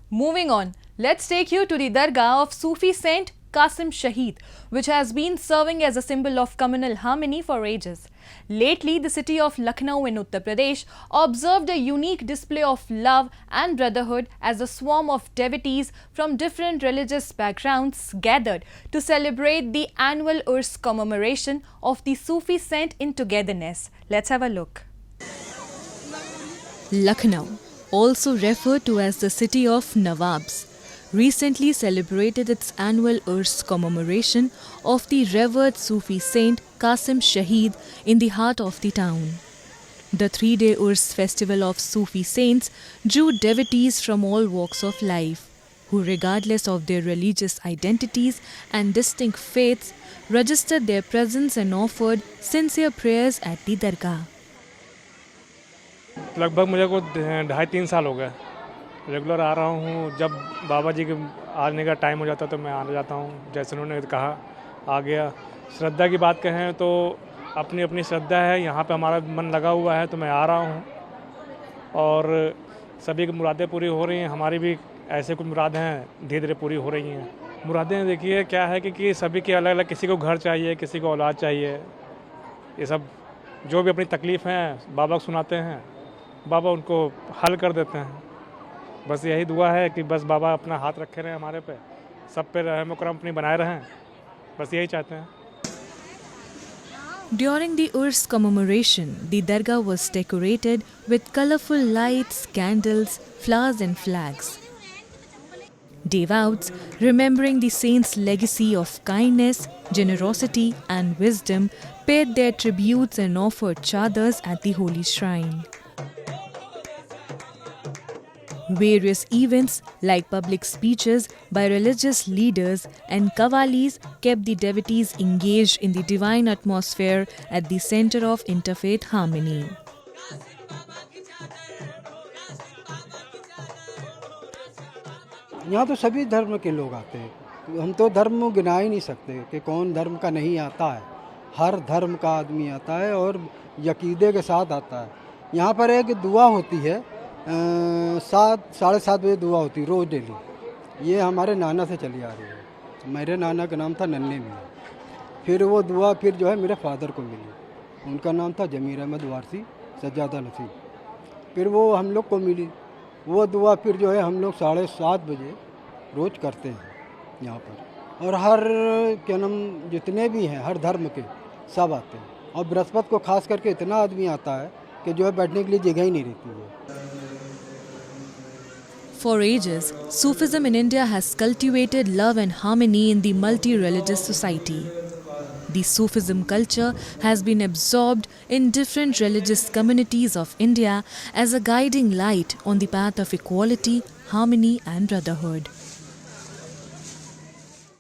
Moving on, let's take you to the Dargah of Sufi Saint Qasim Shaheed, which has been serving as a symbol of communal harmony for ages. Lately, the city of Lucknow in Uttar Pradesh observed a unique display of love and brotherhood as a swarm of devotees from different religious backgrounds gathered to celebrate the annual Urs commemoration of the Sufi saint in togetherness. Let's have a look. Lucknow, also referred to as the city of Nawabs, recently celebrated its annual Urs commemoration of the revered Sufi Saint Qasim Shaheed in the heart of the town. The three-day Urs festival of Sufi saints drew devotees from all walks of life, who regardless of their religious identities and distinct faiths, registered their presence and offered sincere prayers at the Dargah. लगभग मुझे को 2.5-3 साल हो गए regular आ रहा हूँ। जब बाबा जी के आने का टाइम हो जाता तो मैं आने जाता हूँ, जैसे उन्होंने कहा आ गया। श्रद्धा की बात कहें तो अपनी अपनी श्रद्धा है, यहाँ पे हमारा मन लगा हुआ है तो मैं आ रहा हूँ और सभी की मुरादें पूरी हो रही हैं। हमारी भी ऐसे कुछ मुरादें हैं धीरे धीरे पूरी हो रही हैं। मुरादें देखिए क्या है कि सभी की अलग अलग, किसी को घर चाहिए, किसी को औलाद चाहिए। ये सब जो भी अपनी तकलीफ़ हैं बाबा को सुनाते हैं, बाबा उनको हल कर देते हैं। बस यही दुआ है कि बस बाबा अपना हाथ रखे रहें हमारे पे, सब पे रहम करम अपनी बनाए रहें, बस यही चाहते हैं। During the Urs commemoration, the Dargah was decorated with colorful lights, candles, flowers and flags. Devotees, remembering the saint's legacy of kindness, generosity and wisdom, paid their tributes and offered chadars at the holy shrine. Various events like public speeches by religious leaders and qawwalis kept the devotees engaged in the divine atmosphere at the center of interfaith harmony. यहाँ तो सभी धर्म के लोग आते हैं। हम तो धर्म गिना ही नहीं सकते कि कौन धर्म का नहीं आता है। हर धर्म का आदमी आता है और यकीदे के साथ आता है। यहाँ पर एक दुआ होती है, 7-7:30 बजे दुआ होती है रोज़ डेली। ये हमारे नाना से चली आ रही है। मेरे नाना का नाम था नन्हे मियाँ। फिर वो दुआ फिर जो है मेरे फादर को मिली, उनका नाम था जमीर अहमद वारसी सज्जादा नसीब। फिर वो हम लोग को मिली। वो दुआ फिर जो है हम लोग 7:30 बजे रोज़ करते हैं यहाँ पर। और हर क्या नाम जितने भी हैं हर धर्म के सब आते हैं। और बृहस्पति को खास करके इतना आदमी आता है कि जो है बैठने के लिए जगह ही नहीं रहती है। For ages, Sufism in India has cultivated love and harmony in the multi-religious society. The Sufism culture has been absorbed in different religious communities of India as a guiding light on the path of equality, harmony and brotherhood.